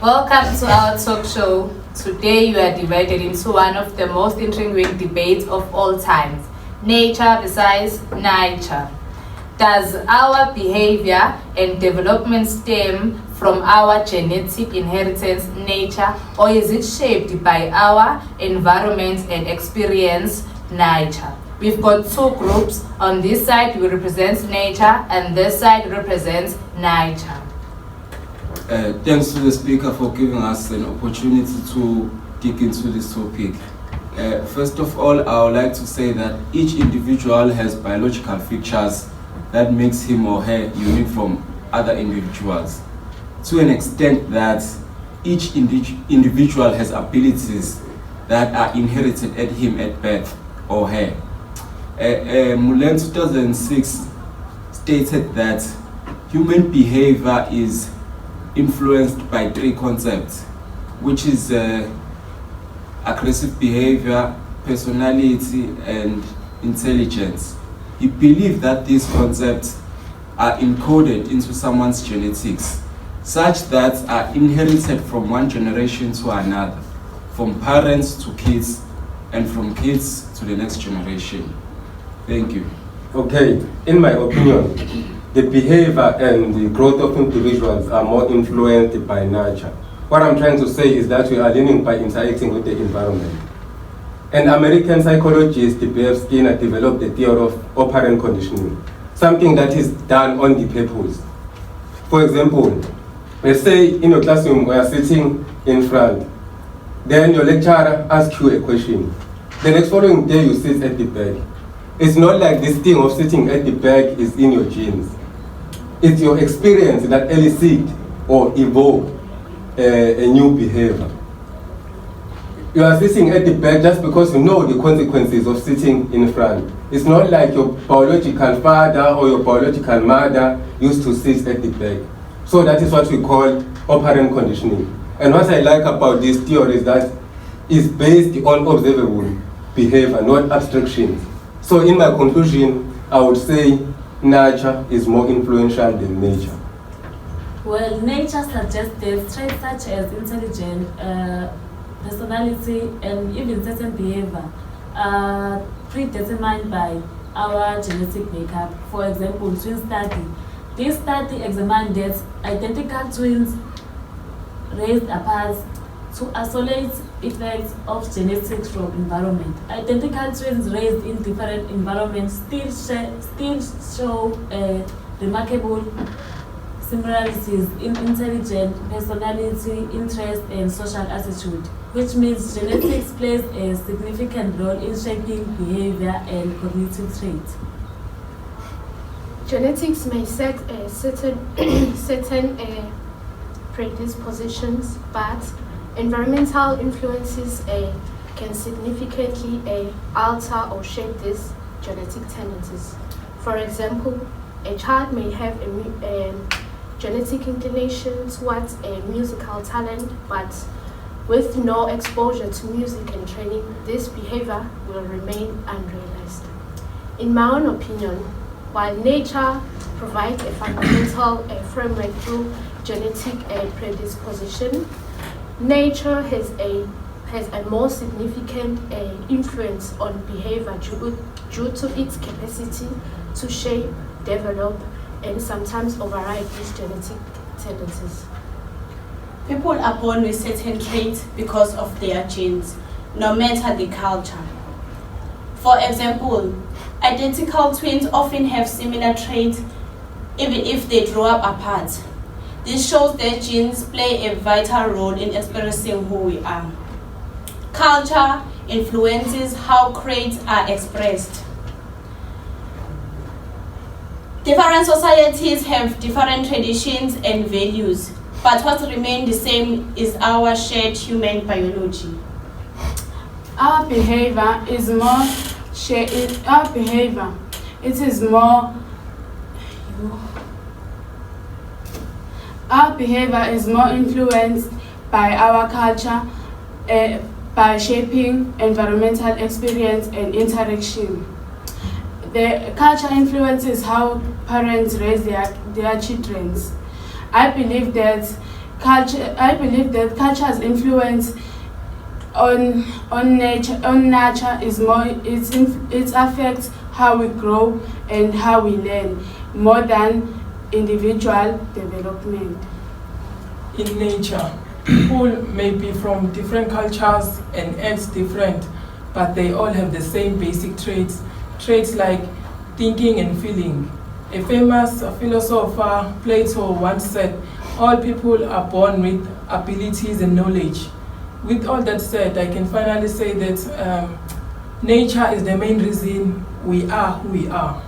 Welcome to our talk show. Today we are divided into one of the most intriguing debates of all times, nature versus nurture. Does our behavior and development stem from our genetic inheritance, nature, or is it shaped by our environment and experience, nurture? We've got two groups. On this side, we represent nature, and this side represents nurture. Thanks to the speaker for giving us an opportunity to dig into this topic. First of all, I would like to say that each individual has biological features that makes him or her unique from other individuals, to an extent that each individual has abilities that are inherited at him at birth or her. Mullen 2006 stated that human behavior is influenced by three concepts, which is aggressive behavior, personality, and intelligence. He believed that these concepts are encoded into someone's genetics, such that are inherited from one generation to another, from parents to kids, and from kids to the next generation. Thank you. Okay, in my opinion, the behavior and the growth of individuals are more influenced by nature. What I'm trying to say is that we are learning by interacting with the environment. An American psychologist, B.F. Skinner, developed the theory of operant conditioning, something that is done on the purpose. For example, let's say in your classroom we are sitting in front, then your lecturer asks you a question. The next following day you sit at the back. It's not like this thing of sitting at the back is in your genes. It's your experience that elicit or evoke a new behavior. You are sitting at the back just because you know the consequences of sitting in front. It's not like your biological father or your biological mother used to sit at the back. So that is what we call operant conditioning. And what I like about this theory is that it's based on observable behavior, not abstractions. So in my conclusion, I would say nurture is more influential than nature. Well, nature suggests that traits such as intelligence, personality, and even certain behavior are predetermined by our genetic makeup. For example, twin study. This study examined that identical twins raised apart to isolate effects of genetics from environment. Identical twins raised in different environments still show remarkable similarities in intelligence, personality, interest, and social attitude, which means genetics plays a significant role in shaping behavior and cognitive traits. Genetics may set certain predispositions, but environmental influences can significantly alter or shape these genetic tendencies. For example, a child may have a genetic inclination towards a musical talent, but with no exposure to music and training, this behavior will remain unrealized. In my own opinion, while nature provides a fundamental framework through genetic predisposition, nature has a more significant influence on behavior due to its capacity to shape, develop, and sometimes override these genetic tendencies. People are born with certain traits because of their genes, no matter the culture. For example, identical twins often have similar traits even if they grow up apart. This shows that genes play a vital role in expressing who we are. Culture influences how traits are expressed. Different societies have different traditions and values, but what remains the same is our shared human biology. Our behavior is more influenced by our culture, by shaping environmental experience and interaction. The culture influences how parents raise their children. I believe that I believe that culture's influence on nature is more, it affects how we grow and how we learn more than individual development. In nature, people may be from different cultures and act different, but they all have the same basic traits like thinking and feeling. A famous philosopher, Plato, once said, all people are born with abilities and knowledge. With all that said, I can finally say that nature is the main reason we are who we are.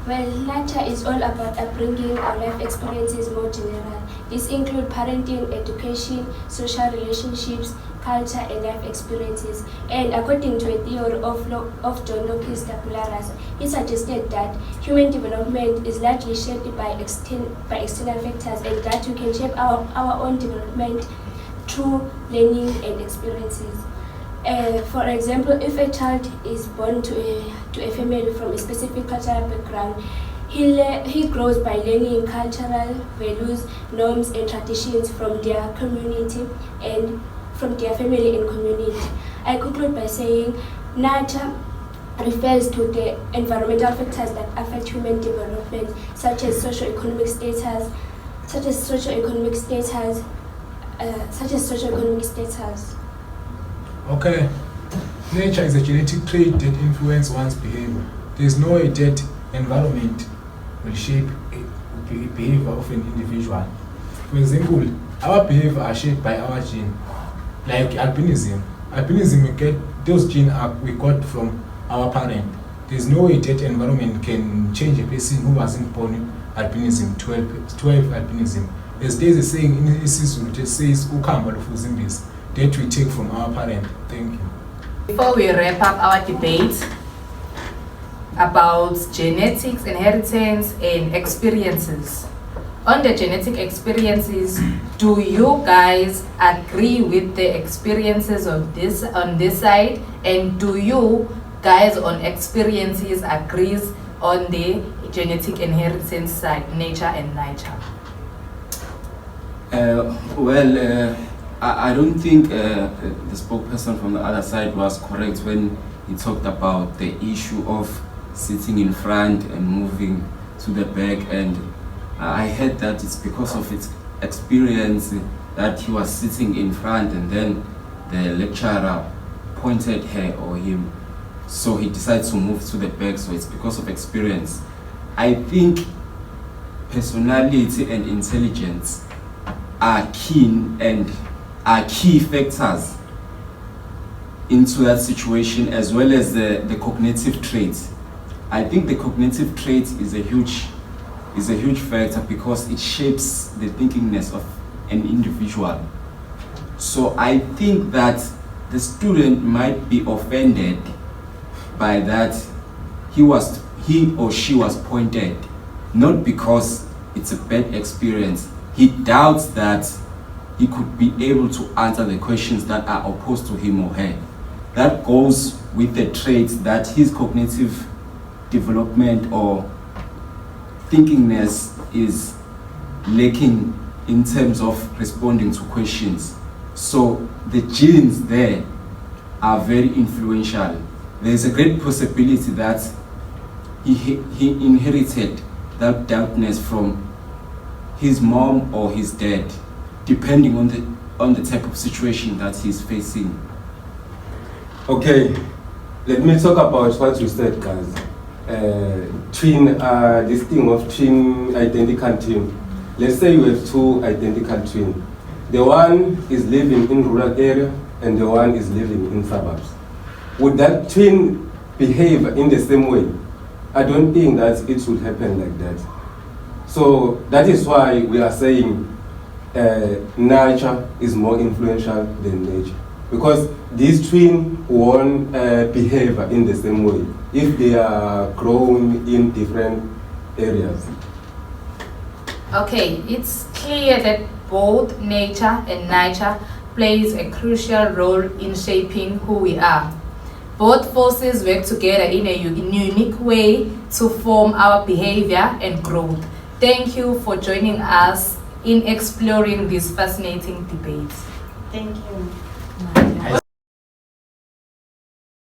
Well, nature is all about upbringing or life experiences more general. These include parenting, education, social relationships, culture, and life experiences. And according to a theory of John Locke's tabula rasa, he suggested that human development is largely shaped by external factors, and that we can shape our own development through learning and experiences. For example, if a child is born to a family from a specific cultural background, he grows by learning cultural values, norms, and traditions from their community and from their family and community. I conclude by saying nature refers to the environmental factors that affect human development, such as socioeconomic status. Okay, nature is a genetic trait that influences one's behavior. There is no way that environment will shape the behavior of an individual. For example, our behavior are shaped by our gene, like albinism. Albinism, we get those genes we got from our parent. There is no way that environment can change a person who wasn't born albinism, 12 albinism. As there's a saying in Isizulu that says, that we take from our parent. Thank you. Before we wrap up our debate about genetics, inheritance, and experiences, on the genetic experiences, do you guys agree with the experiences on this side? And do you guys on experiences agrees on the genetic inheritance side, nature and nurture? I don't think the spokesperson from the other side was correct when he talked about the issue of sitting in front and moving to the back, and I heard that it's because of its experience that he was sitting in front and then the lecturer pointed her or him, so he decided to move to the back, so it's because of experience. I think personality and intelligence are keen and are key factors into that situation, as well as the cognitive traits. I think the cognitive trait is a huge factor because it shapes the thinkingness of an individual. So I think that the student might be offended by that he or she was pointed, not because it's a bad experience. He doubts that he could be able to answer the questions that are opposed to him or her. That goes with the traits that his cognitive development or thinkingness is lacking in terms of responding to questions. So the genes there are very influential. There's a great possibility that he inherited that doubtness from his mom or his dad, depending on the type of situation that he's facing. Okay, let me talk about what you said, guys. This thing of twin, identical twin. Let's say you have two identical twins. The one is living in rural area and the one is living in suburbs. Would that twin behave in the same way? I don't think that it would happen like that. So that is why we are saying nurture is more influential than nature. Because these twins won't behave in the same way if they are grown in different areas. Okay, it's clear that both nature and nurture plays a crucial role in shaping who we are. Both forces work together in a unique way to form our behavior and growth. Thank you for joining us in exploring these fascinating debates. Thank you. Nadia.